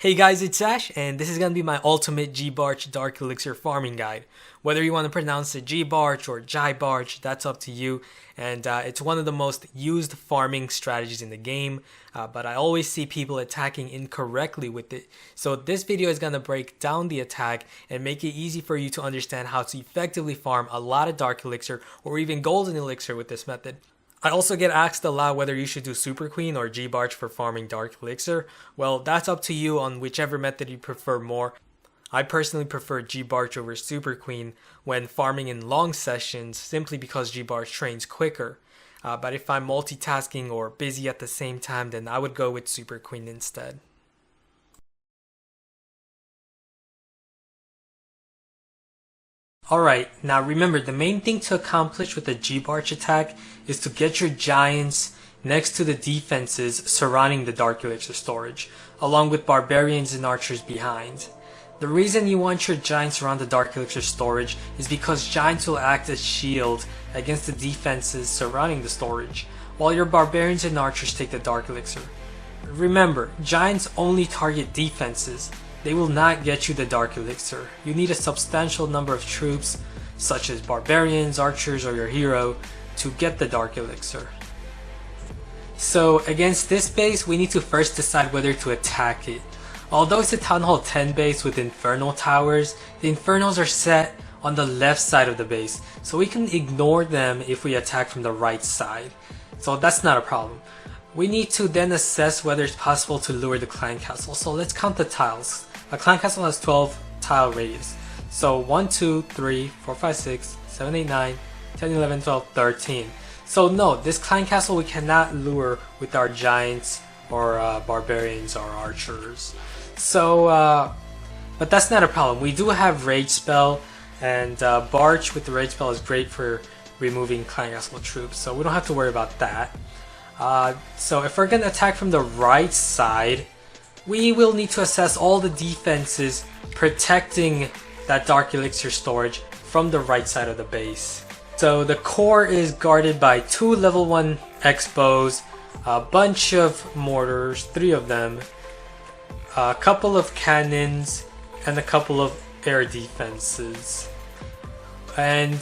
Hey guys, it's Ash, and this is going to be my ultimate GiBarch Dark Elixir farming guide. Whether you want to pronounce it GiBarch or GiBarch, that's up to you. And it's one of the most used farming strategies in the game, but I always see people attacking incorrectly with it. So this video is going to break down the attack and make it easy for you to understand how to effectively farm a lot of Dark Elixir or even Gold and Elixir with this method. I also get asked a lot whether you should do Super Queen or GiBarch for farming Dark Elixir. Well, that's up to you on whichever method you prefer more. I personally prefer GiBarch over Super Queen when farming in long sessions simply because GiBarch trains quicker. But if I'm multitasking or busy at the same time, then I would go with Super Queen instead. Alright, now remember, the main thing to accomplish with the GiBarch attack is to get your giants next to the defenses surrounding the Dark Elixir storage, along with barbarians and archers behind. The reason you want your giants around the Dark Elixir storage is because giants will act as shield against the defenses surrounding the storage, while your barbarians and archers take the Dark Elixir. Remember, giants only target defenses. They will not get you the Dark Elixir. You need a substantial number of troops, such as barbarians, archers, or your hero, to get the Dark Elixir. So against this base, we need to first decide whether to attack it. Although it's a Town Hall 10 base with Inferno towers, the Infernos are set on the left side of the base, so we can ignore them if we attack from the right side. So that's not a problem. We need to then assess whether it's possible to lure the clan castle. So let's count the tiles. A clan castle has 12 tile radius. So 1, 2, 3, 4, 5, 6, 7, 8, 9, 10, 11, 12, 13. So no, this clan castle we cannot lure with our giants or barbarians or archers. So, but that's not a problem. We do have rage spell, and Barch with the rage spell is great for removing clan castle troops. So we don't have to worry about that. So if we're going to attack from the right side, we will need to assess all the defenses protecting that Dark Elixir storage from the right side of the base. So the core is guarded by 2 level 1 X-bows, a bunch of mortars, 3 of them, a couple of cannons, and a couple of air defenses. And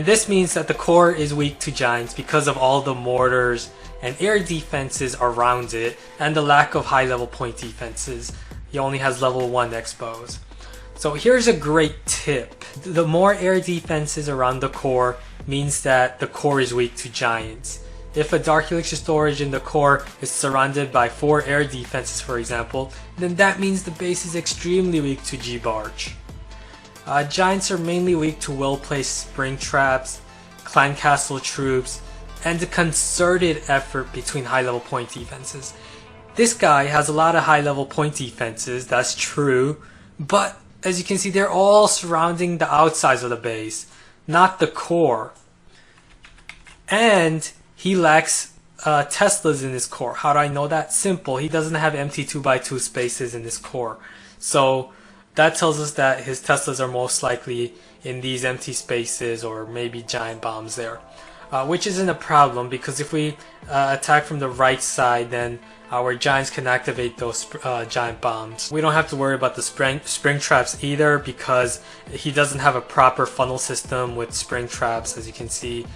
this means that the core is weak to giants because of all the mortars and air defenses around it and the lack of high level point defenses. He only has level 1 X-bows. So here's a great tip. The more air defenses around the core means that the core is weak to giants. If a Dark Elixir storage in the core is surrounded by 4 air defenses, for example, then that means the base is extremely weak to GiBarch. Giants are mainly weak to well-placed spring traps, clan castle troops, and a concerted effort between high-level point defenses. This guy has a lot of high-level point defenses, that's true, but as you can see, they're all surrounding the outsides of the base, not the core. And he lacks Teslas in his core. How do I know that? Simple. He doesn't have empty 2x2 spaces in his core. So that tells us that his Teslas are most likely in these empty spaces or maybe giant bombs there. Which isn't a problem because if we attack from the right side, then our giants can activate those giant bombs. We don't have to worry about the spring traps either because he doesn't have a proper funnel system with spring traps, as you can see.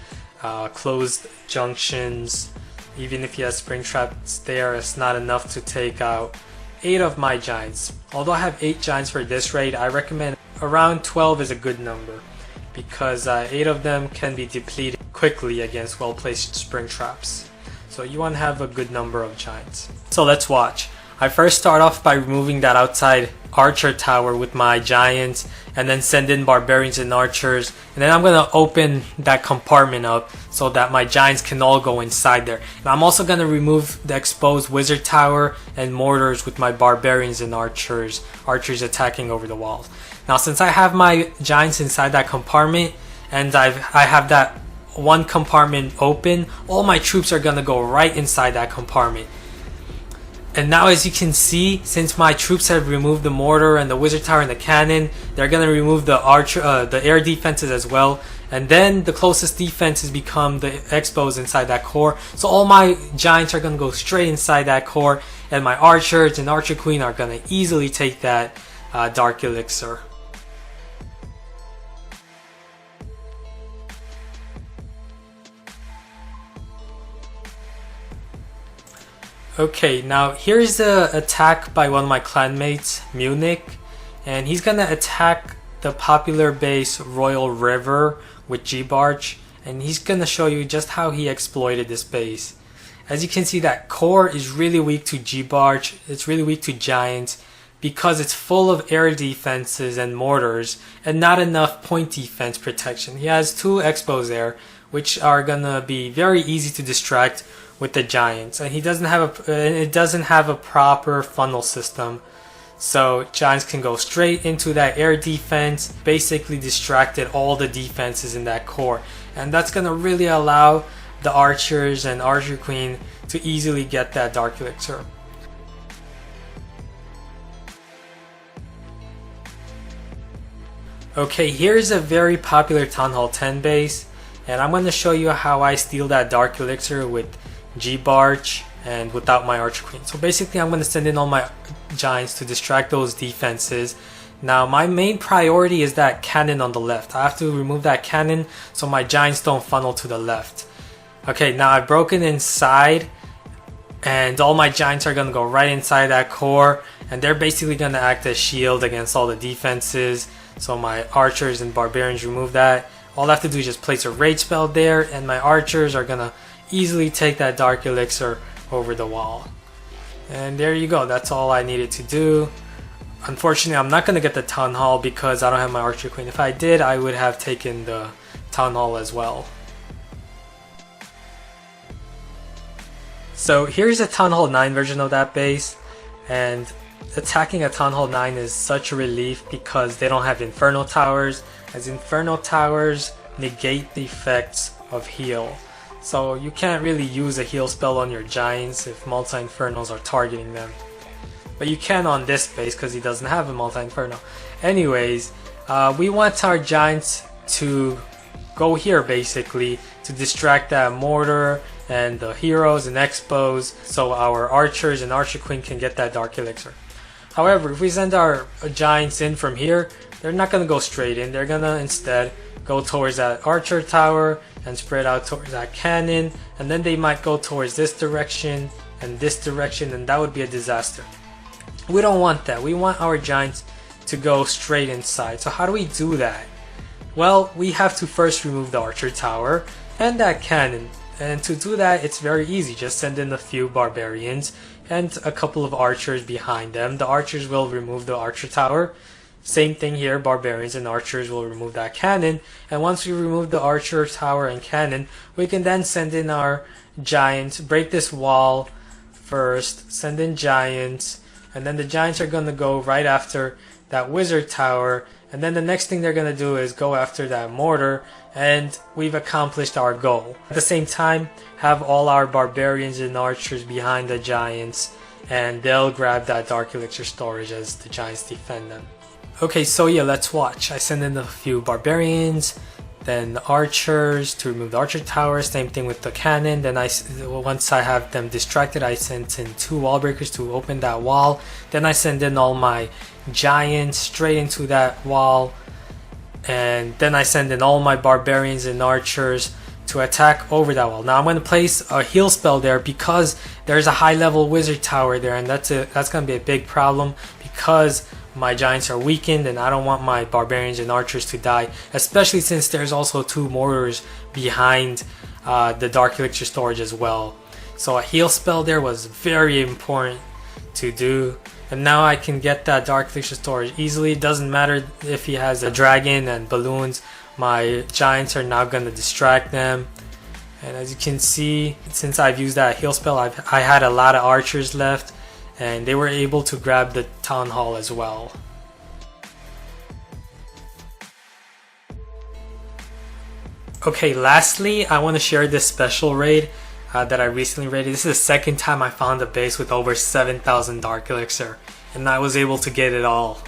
Closed junctions. Even if he has spring traps there, it's not enough to take out 8 of my giants. Although I have 8 giants for this raid, I recommend around 12 is a good number because 8 of them can be depleted quickly against well-placed spring traps. So you want to have a good number of giants. So let's watch. I first start off by removing that outside archer tower with my giants and then send in barbarians and archers, and then I'm going to open that compartment up so that my giants can all go inside there. And I'm also going to remove the exposed wizard tower and mortars with my barbarians and archers attacking over the walls. Now since I have my giants inside that compartment and I have that one compartment open, all my troops are going to go right inside that compartment. And now as you can see, since my troops have removed the mortar and the wizard tower and the cannon, they're going to remove the air defenses as well, And then the closest defenses become the Expos inside that core. So all my Giants are going to go straight inside that core, and my Archers and Archer Queen are going to easily take that Dark Elixir. Okay, now here's the attack by one of my clanmates, Munich, and he's gonna attack the popular base Royal River with GiBarch, and he's gonna show you just how he exploited this base. As you can see, that core is really weak to GiBarch, it's really weak to Giants, because it's full of air defenses and mortars, and not enough point defense protection. He has 2 Expos there, which are gonna be very easy to distract with the Giants, and it doesn't have a proper funnel system, so Giants can go straight into that air defense, basically distracted all the defenses in that core, and that's gonna really allow the Archers and Archer Queen to easily get that Dark Elixir. Okay, here's a very popular Town Hall 10 base, and I'm going to show you how I steal that Dark Elixir with GiBarch and without my Archer Queen. So basically I'm going to send in all my Giants to distract those defenses. Now my main priority is that cannon on the left. I have to remove that cannon so my Giants don't funnel to the left. Okay, now I've broken inside, and all my Giants are going to go right inside that core, and they're basically going to act as shield against all the defenses. So my Archers and Barbarians remove that. All I have to do is just place a Rage spell there, and my Archers are going to easily take that Dark Elixir over the wall. And there you go, that's all I needed to do. Unfortunately, I'm not going to get the Town Hall because I don't have my Archer Queen. If I did, I would have taken the Town Hall as well. So here's a Town Hall 9 version of that base, and attacking a Town Hall 9 is such a relief because they don't have Inferno Towers, as Inferno Towers negate the effects of heal. So you can't really use a heal spell on your Giants if multi-infernos are targeting them. But you can on this base because he doesn't have a multi-inferno. Anyways, we want our Giants to go here basically to distract that mortar and the heroes and expos so our Archers and Archer Queen can get that Dark Elixir. However, if we send our Giants in from here, they're not going to go straight in. They're going to instead go towards that Archer Tower and spread out towards that cannon, and then they might go towards this direction, and that would be a disaster. We don't want that. We want our Giants to go straight inside. So how do we do that? Well, we have to first remove the Archer Tower and that cannon, and to do that it's very easy. Just send in a few Barbarians and a couple of Archers behind them. The Archers will remove the Archer Tower. Same thing here, Barbarians and Archers will remove that cannon, and once we remove the Archer Tower and cannon, we can then send in our Giants, break this wall first, send in Giants, and then the Giants are going to go right after that Wizard Tower, and then the next thing they're going to do is go after that mortar, and we've accomplished our goal. At the same time, have all our Barbarians and Archers behind the Giants, and they'll grab that Dark Elixir storage as the Giants defend them. Okay, so yeah, let's watch. I send in a few Barbarians, then the Archers to remove the Archer Tower, same thing with the cannon. Then once I have them distracted, I send in 2 wall breakers to open that wall. Then I send in all my Giants straight into that wall, and then I send in all my Barbarians and Archers to attack over that wall. Now I'm going to place a heal spell there because there's a high level Wizard Tower there, and that's going to be a big problem because my Giants are weakened and I don't want my Barbarians and Archers to die, especially since there's also 2 mortars behind the Dark Elixir storage as well. So a heal spell there was very important to do, and now I can get that Dark Elixir storage easily. It doesn't matter if he has a dragon and balloons, my Giants are now going to distract them. And as you can see, since I've used that heal spell, I had a lot of Archers left, and they were able to grab the Town Hall as well. Okay, lastly, I want to share this special raid that I recently raided. This is the second time I found a base with over 7,000 Dark Elixir, and I was able to get it all.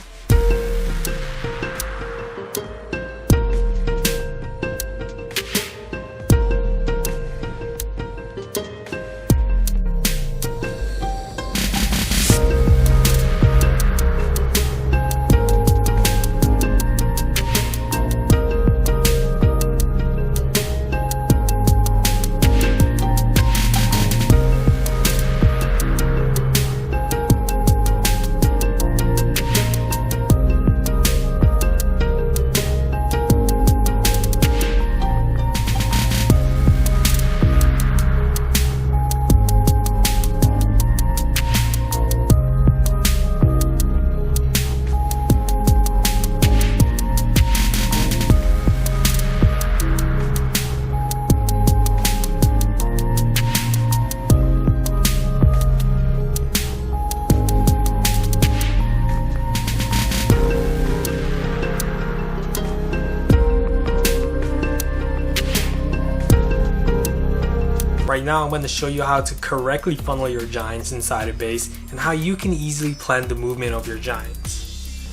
right now I'm going to show you how to correctly funnel your giants inside a base and how you can easily plan the movement of your giants.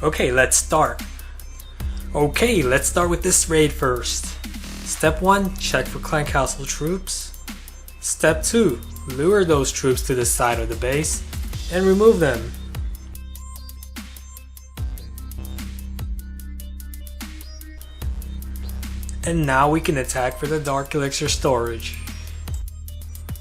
Okay, let's start. Let's start with this raid first. Step 1, check for clan castle troops. Step 2, lure those troops to the side of the base and remove them. And now we can attack for the Dark Elixir storage.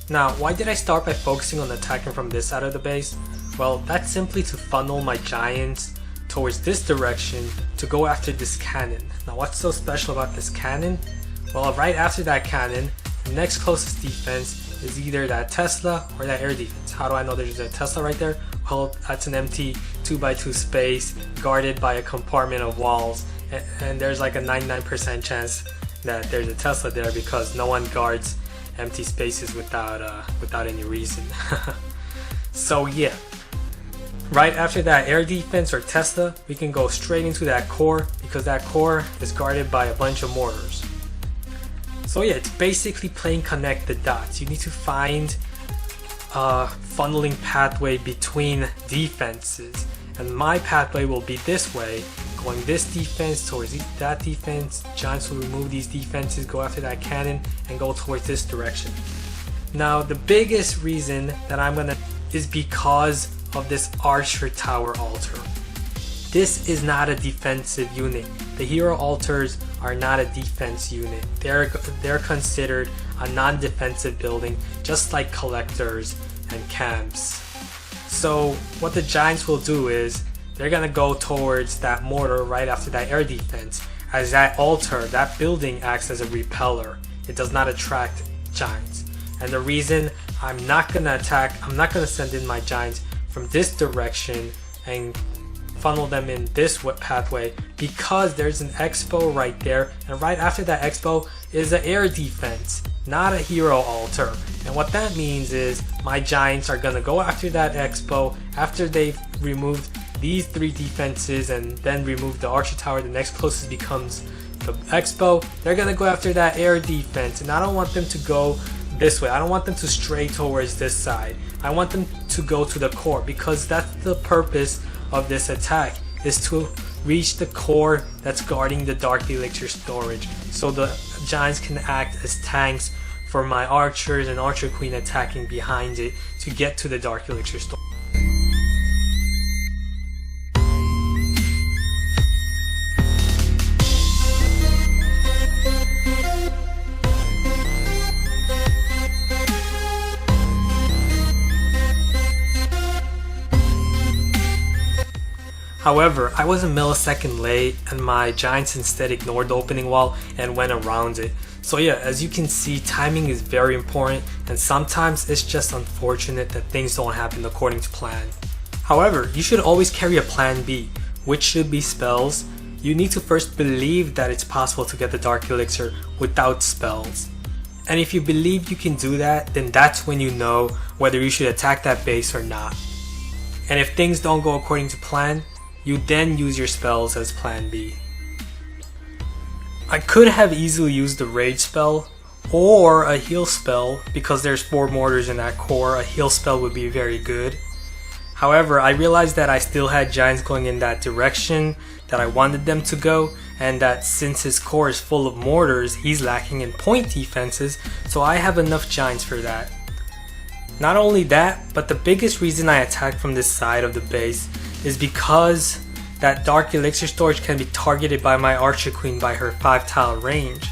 Now, why did I start by focusing on attacking from this side of the base? Well, that's simply to funnel my giants towards this direction to go after this cannon. Now, what's so special about this cannon? Well, right after that cannon, the next closest defense is either that Tesla or that air defense. How do I know there's a Tesla right there? Well, that's an empty 2x2 space guarded by a compartment of walls, and there's like a 99% chance that there's a Tesla there because no one guards empty spaces without any reason. So yeah, right after that air defense or Tesla, we can go straight into that core because that core is guarded by a bunch of mortars. So yeah, it's basically playing connect the dots. You need to find a funneling pathway between defenses, and my pathway will be this way, going this defense towards that defense. Giants will remove these defenses, go after that cannon, and go towards this direction. Now the biggest reason that I'm gonna is because of this archer tower altar. This is not a defensive unit. The hero altars are not a defense unit. They're considered a non-defensive building, just like collectors and camps. So what the giants will do is they're gonna go towards that mortar right after that air defense, as that altar, that building, acts as a repeller. It does not attract giants. And the reason I'm not gonna send in my giants from this direction and funnel them in this pathway, because there's an expo right there, and right after that expo is an air defense, not a hero altar. And what that means is my giants are gonna go after that expo after they've removed these 3 defenses and then remove the archer tower. The next closest becomes the expo. They're gonna go after that air defense, and I don't want them to go this way. I don't want them to stray towards this side. I want them to go to the core, because that's the purpose of this attack, is to reach the core that's guarding the Dark Elixir storage, so the giants can act as tanks for my archers and archer queen attacking behind it to get to the Dark Elixir storage. However, I was a millisecond late and my giants instead ignored the opening wall and went around it. So yeah, as you can see, timing is very important, and sometimes it's just unfortunate that things don't happen according to plan. However, you should always carry a plan B, which should be spells. You need to first believe that it's possible to get the Dark Elixir without spells. And if you believe you can do that, then that's when you know whether you should attack that base or not. And if things don't go according to plan, you then use your spells as plan B. I could have easily used the rage spell or a heal spell, because there's 4 mortars in that core. A heal spell would be very good. However, I realized that I still had giants going in that direction that I wanted them to go, and that since his core is full of mortars, he's lacking in point defenses, so I have enough giants for that. Not only that, but the biggest reason I attacked from this side of the base is because that Dark Elixir storage can be targeted by my archer queen by her 5-tile range.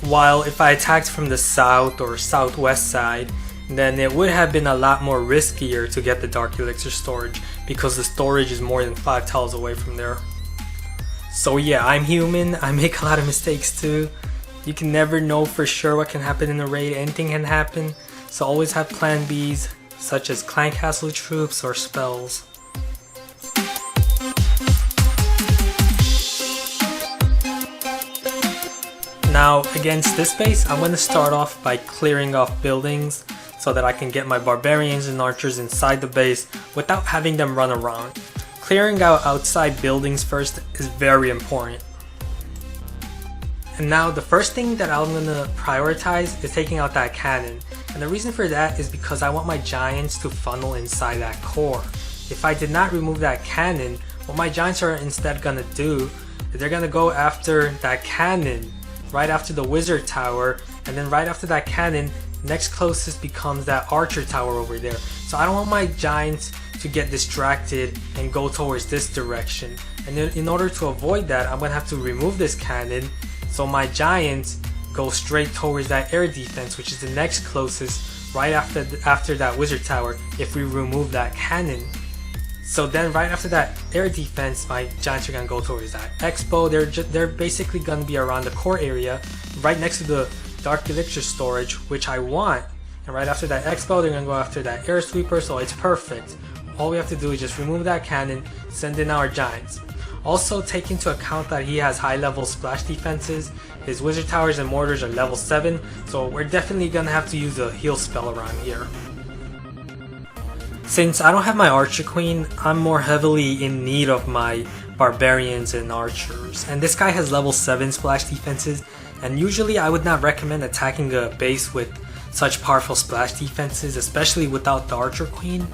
While if I attacked from the south or southwest side, then it would have been a lot more riskier to get the Dark Elixir storage, because the storage is more than 5 tiles away from there. So yeah, I'm human, I make a lot of mistakes too. You can never know for sure what can happen in a raid, anything can happen, so always have plan Bs, such as clan castle troops or spells. Now against this base, I'm going to start off by clearing off buildings so that I can get my barbarians and archers inside the base without having them run around. Clearing out outside buildings first is very important. And now the first thing that I'm gonna prioritize is taking out that cannon. And the reason for that is because I want my giants to funnel inside that core. If I did not remove that cannon, what my giants are instead gonna do is they're gonna go after that cannon right after the wizard tower, and then right after that cannon, next closest becomes that archer tower over there. So I don't want my giants to get distracted and go towards this direction. And then in order to avoid that, I'm gonna have to remove this cannon so my giants go straight towards that air defense, which is the next closest right after that wizard tower if we remove that cannon. So then right after that air defense, my giants are gonna go towards that expo. They're basically gonna be around the core area right next to the Dark Elixir storage, which I want. And right after that expo, they're gonna go after that air sweeper, so it's perfect. All we have to do is just remove that cannon, send in our giants. Also take into account that he has high level splash defenses. His wizard towers and mortars are level 7, so we're definitely gonna have to use a heal spell around here. Since I don't have my archer queen, I'm more heavily in need of my barbarians and archers. And this guy has level 7 splash defenses, and usually I would not recommend attacking a base with such powerful splash defenses, especially without the archer queen.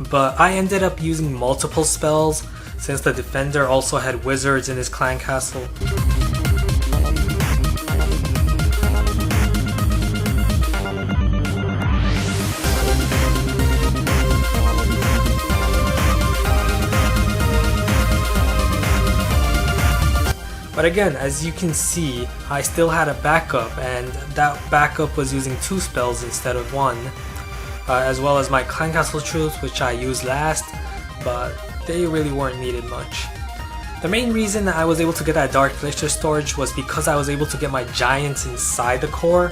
But I ended up using multiple spells since the defender also had wizards in his clan castle. But again, as you can see, I still had a backup, and that backup was using 2 spells instead of 1, as well as my clan castle troops, which I used last, but they really weren't needed much. The main reason that I was able to get that Dark Elixir storage was because I was able to get my giants inside the core,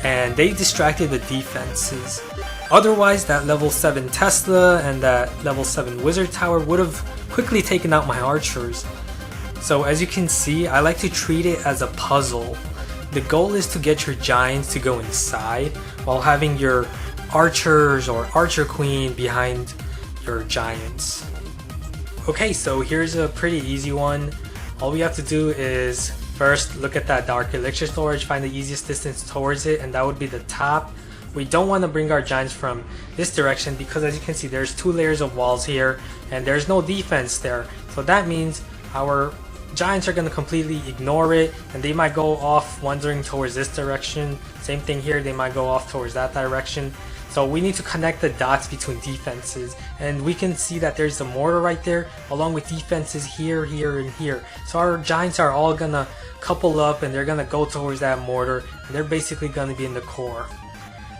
and they distracted the defenses. Otherwise, that level 7 Tesla and that level 7 wizard tower would have quickly taken out my archers. So as you can see, I like to treat it as a puzzle. The goal is to get your giants to go inside while having your archers or archer queen behind your giants. Okay, so here's a pretty easy one. All we have to do is first look at that Dark Elixir storage, find the easiest distance towards it, and that would be the top. We don't want to bring our giants from this direction because as you can see, there's 2 layers of walls here and there's no defense there. So that means our giants are going to completely ignore it, and they might go off wandering towards this direction. Same thing here, they might go off towards that direction. So we need to connect the dots between defenses, and we can see that there's a mortar right there along with defenses here, here, and here. So our giants are all gonna couple up and they're gonna go towards that mortar, and they're basically gonna be in the core.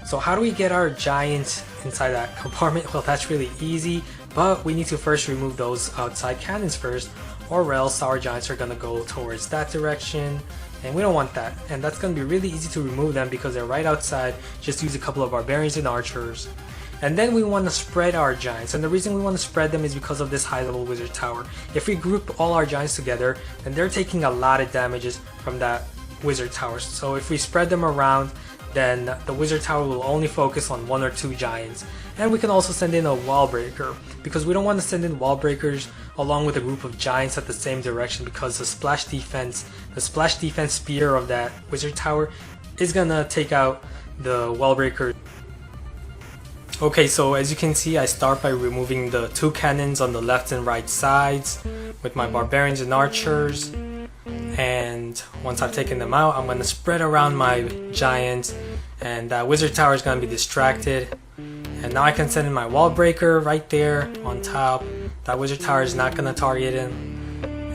So how do we get our giants inside that compartment? Well, that's really easy, but we need to first remove those outside cannons first, or else our giants are gonna go towards that direction, and we don't want that. And that's gonna be really easy to remove them because they're right outside. Just use a couple of barbarians and archers. And then we want to spread our giants, and the reason we want to spread them is because of this high level wizard tower. If we group all our giants together, then they're taking a lot of damages from that wizard tower. So if we spread them around, then the wizard tower will only focus on 1 or 2 giants. And we can also send in a wall breaker, because we don't want to send in wall breakers along with a group of giants at the same direction, because the splash defense spear of that wizard tower is gonna take out the wall breaker. Okay, so as you can see, I start by removing the 2 cannons on the left and right sides with my barbarians and archers. And once I've taken them out, I'm going to spread around my giants, and that wizard tower is going to be distracted. And now I can send in my wall breaker right there on top. That wizard tower is not going to target him.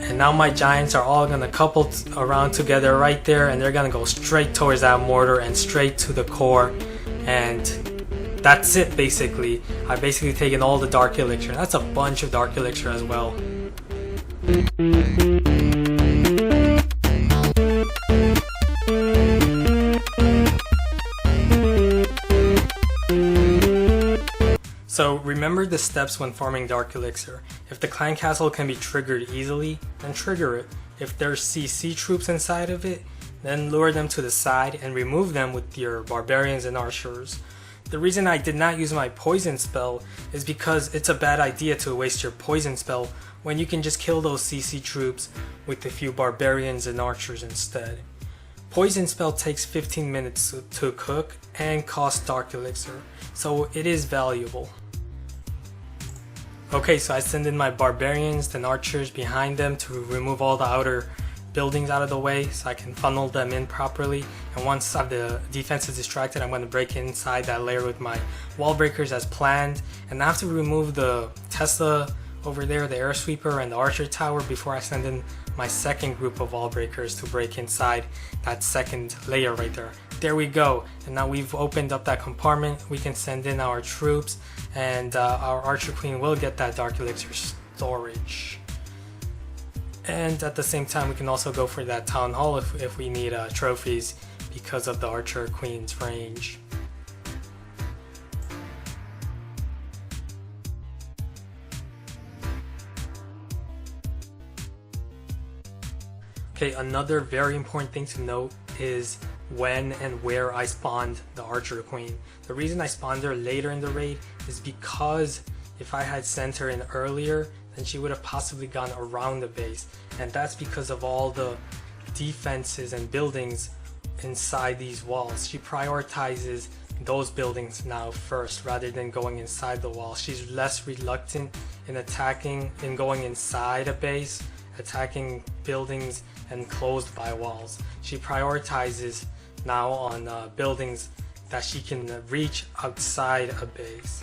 And now my giants are all going to couple around together right there, and they're going to go straight towards that mortar and straight to the core. And that's it basically. I've basically taken all the Dark Elixir. That's a bunch of Dark Elixir as well. So remember the steps when farming Dark Elixir. If the clan castle can be triggered easily, then trigger it. If there's CC troops inside of it, then lure them to the side and remove them with your barbarians and archers. The reason I did not use my poison spell is because it's a bad idea to waste your poison spell when you can just kill those CC troops with a few barbarians and archers instead. Poison Spell takes 15 minutes to cook and costs Dark Elixir, so it is valuable. Okay, so I send in my Barbarians and Archers behind them to remove all the outer buildings out of the way so I can funnel them in properly. And once the defense is distracted, I'm going to break inside that layer with my wall breakers as planned. And I have to remove the Tesla over there, the air sweeper and the archer tower before I send in my second group of wall breakers to break inside that second layer right there. There we go. And now we've opened up that compartment. We can send in our troops, and our archer queen will get that Dark Elixir storage. And at the same time, we can also go for that town hall if we need trophies because of the archer queen's range. Okay, another very important thing to note is when and where I spawned the archer queen. The reason I spawned her later in the raid is because if I had sent her in earlier, then she would have possibly gone around the base, and that's because of all the defenses and buildings inside these walls. She prioritizes those buildings now first rather than going inside the wall. She's less reluctant in attacking and going inside a base, attacking buildings enclosed by walls. She prioritizes now on buildings that she can reach outside a base.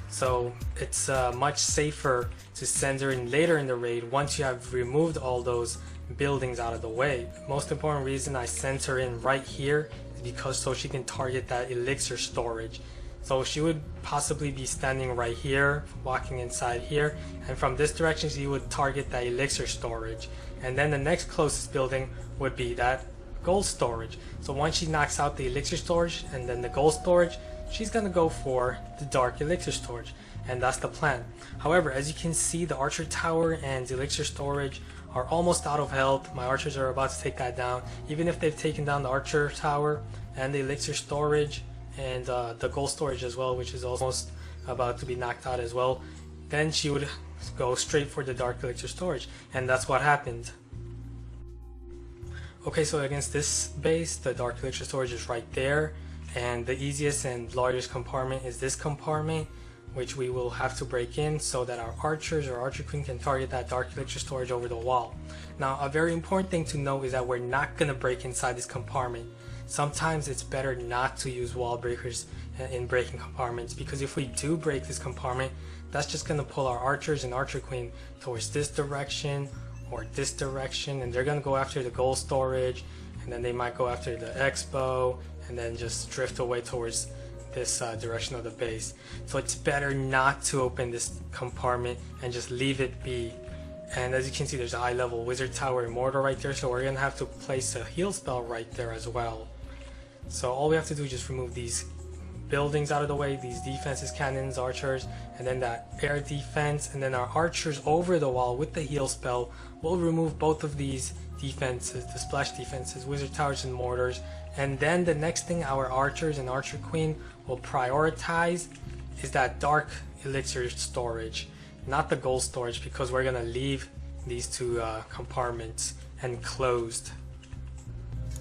So it's much safer to send her in later in the raid once you have removed all those buildings out of the way. The most important reason I sent her in right here is because so she can target that elixir storage. So she would possibly be standing right here, walking inside here, and from this direction she would target that elixir storage. And then the next closest building would be that gold storage. So once she knocks out the elixir storage and then the gold storage, she's gonna go for the Dark Elixir storage, and that's the plan. However, as you can see, the archer tower and the elixir storage are almost out of health. My archers are about to take that down. Even if they've taken down the archer tower and the elixir storage and the gold storage as well, which is almost about to be knocked out as well, then she would go straight for the Dark Elixir storage, and that's what happened. Okay, so against this base, the Dark Elixir storage is right there, and the easiest and largest compartment is this compartment, which we will have to break in so that our archers or archer queen can target that Dark Elixir storage over the wall. Now, a very important thing to note is that we're not going to break inside this compartment. Sometimes it's better not to use wall breakers in breaking compartments, because if we do break this compartment, that's just going to pull our archers and archer queen towards this direction or this direction, and they're going to go after the gold storage, and then they might go after the expo, and then just drift away towards this direction of the base. So it's better not to open this compartment and just leave it be. And as you can see, there's a high level wizard tower and mortar right there, so we're going to have to place a heal spell right there as well. So all we have to do is just remove these buildings out of the way, these defenses, cannons, archers, and then that air defense, and then our archers over the wall with the heal spell will remove both of these defenses, the splash defenses, wizard towers and mortars. And then the next thing our archers and archer queen will prioritize is that Dark Elixir storage, not the gold storage, because we're gonna leave these two compartments enclosed.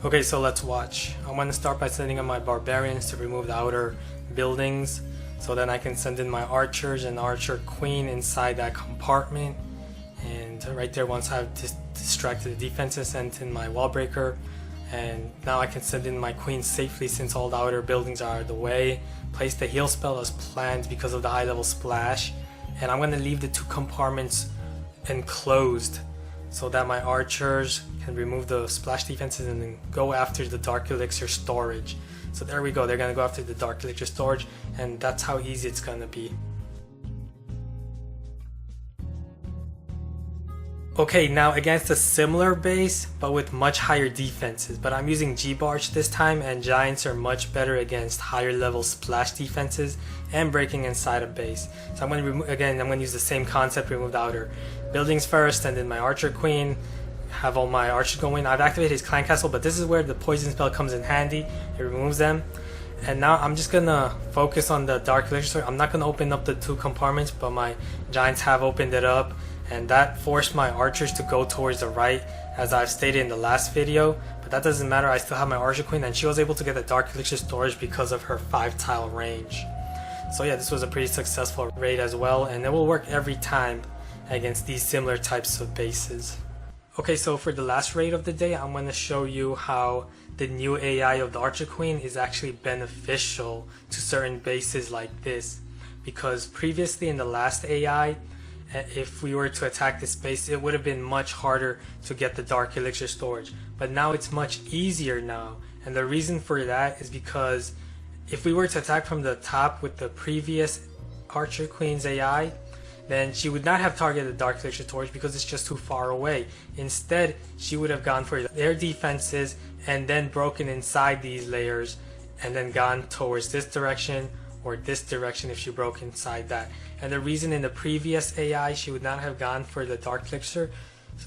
Okay, so let's watch. I'm going to start by sending in my barbarians to remove the outer buildings, so then I can send in my archers and archer queen inside that compartment. And right there, once I've distracted the defenses, sent in my wall breaker, and now I can send in my queen safely since all the outer buildings are out of the way. Place the heal spell as planned because of the high level splash, and I'm going to leave the two compartments enclosed so that my archers can remove the splash defenses and then go after the Dark Elixir storage. So there we go, they're going to go after the Dark Elixir storage, and that's how easy it's going to be. Okay, now against a similar base, but with much higher defenses, but I'm using GiBarch this time, and giants are much better against higher level splash defenses and breaking inside a base. So I'm going to use the same concept, remove the outer buildings first, and then my archer queen, have all my archers go in. I've activated his clan castle, but this is where the poison spell comes in handy. It removes them. And now I'm just gonna focus on the Dark Elixir. I'm not gonna open up the two compartments, but my giants have opened it up, and that forced my archers to go towards the right, as I've stated in the last video. But that doesn't matter, I still have my Archer Queen, and she was able to get the Dark Elixir storage because of her 5-tile range. So yeah, this was a pretty successful raid as well, and it will work every time against these similar types of bases. Okay, so for the last raid of the day, I'm going to show you how the new AI of the Archer Queen is actually beneficial to certain bases like this. Because previously in the last AI, if we were to attack this base, it would have been much harder to get the Dark Elixir storage. But now it's much easier now, and the reason for that is because if we were to attack from the top with the previous Archer Queen's AI, then she would not have targeted the Dark Elixir storage because it's just too far away. Instead, she would have gone for their defenses and then broken inside these layers and then gone towards this direction or this direction if she broke inside that. And the reason in the previous AI she would not have gone for the Dark Elixir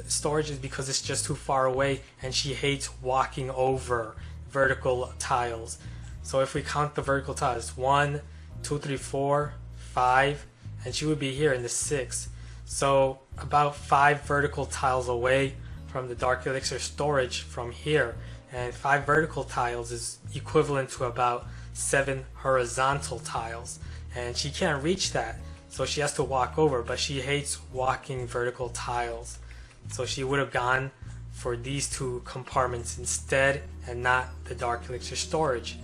storage is because it's just too far away and she hates walking over vertical tiles. So if we count the vertical tiles, 1, 2, 3, 4, 5, and she would be here in the 6. So about 5 vertical tiles away from the Dark Elixir storage from here. And 5 vertical tiles is equivalent to about 7 horizontal tiles. And she can't reach that, so she has to walk over, but she hates walking vertical tiles. So she would have gone for these 2 compartments instead and not the Dark Elixir storage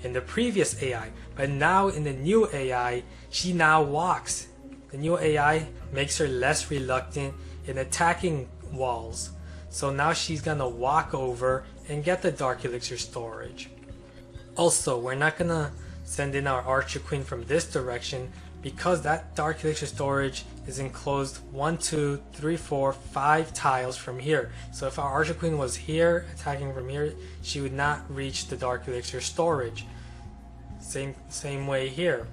in the previous AI. But now in the new AI, she now walks. The new AI makes her less reluctant in attacking walls. So now she's gonna walk over and get the Dark Elixir storage. Also, we're not gonna send in our Archer Queen from this direction because that Dark Elixir storage is enclosed 1, 2, 3, 4, 5 tiles from here. So if our Archer Queen was here, attacking from here, she would not reach the Dark Elixir storage. Same way here.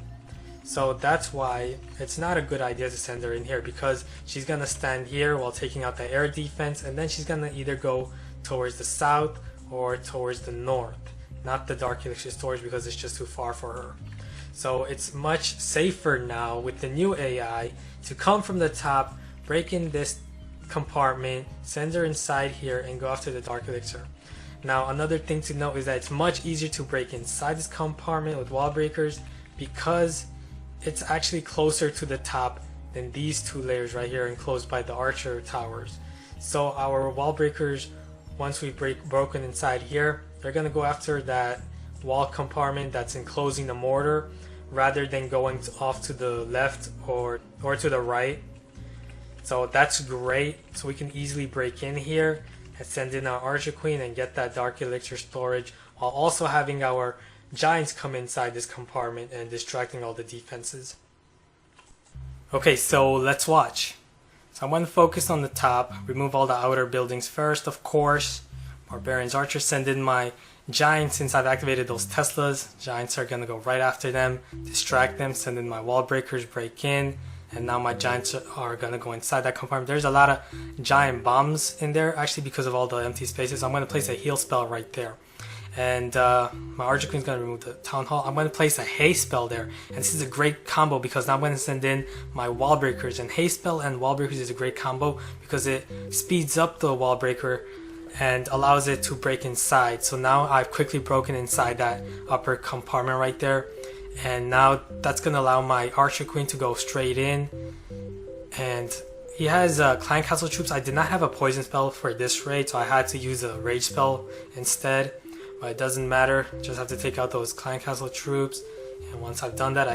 So that's why it's not a good idea to send her in here, because she's gonna stand here while taking out the air defense, and then she's gonna either go towards the south or towards the north, not the Dark Elixir storage because it's just too far for her. So it's much safer now with the new AI to come from the top, break in this compartment, send her inside here, and go after the Dark Elixir. Now another thing to note is that it's much easier to break inside this compartment with wall breakers because it's actually closer to the top than these 2 layers right here enclosed by the Archer towers. So our wall breakers, once we've broken inside here, they're going to go after that wall compartment that's enclosing the mortar rather than going off to the left or to the right. So that's great. So we can easily break in here and send in our Archer Queen and get that Dark Elixir storage while also having our giants come inside this compartment and distracting all the defenses. Okay, so let's watch. So I'm going to focus on the top, remove all the outer buildings first, of course. Barbarians, Archers, send in my giants since I've activated those Teslas. Giants are going to go right after them, distract them, send in my wall breakers, break in, and now my giants are going to go inside that compartment. There's a lot of giant bombs in there actually because of all the empty spaces. I'm going to place a heal spell right there. And my Archer Queen's going to remove the Town Hall. I'm going to place a haste spell there. And this is a great combo because now I'm going to send in my wall breakers. And haste spell and wall breakers is a great combo because it speeds up the wall breaker and allows it to break inside. So now I've quickly broken inside that upper compartment right there. And now that's going to allow my Archer Queen to go straight in. And he has Clan Castle troops. I did not have a poison spell for this raid, so I had to use a rage spell instead. But it doesn't matter, just have to take out those Clan Castle troops, and once I've done that,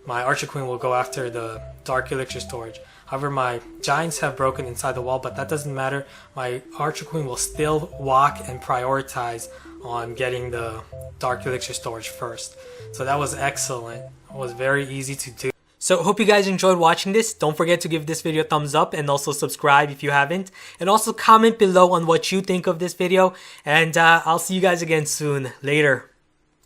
my Archer Queen will go after the Dark Elixir storage. However, my giants have broken inside the wall, but that doesn't matter. My Archer Queen will still walk and prioritize on getting the Dark Elixir storage first. So that was excellent. It was very easy to do. So hope you guys enjoyed watching this. Don't forget to give this video a thumbs up and also subscribe if you haven't. And also comment below on what you think of this video. And I'll see you guys again soon. Later.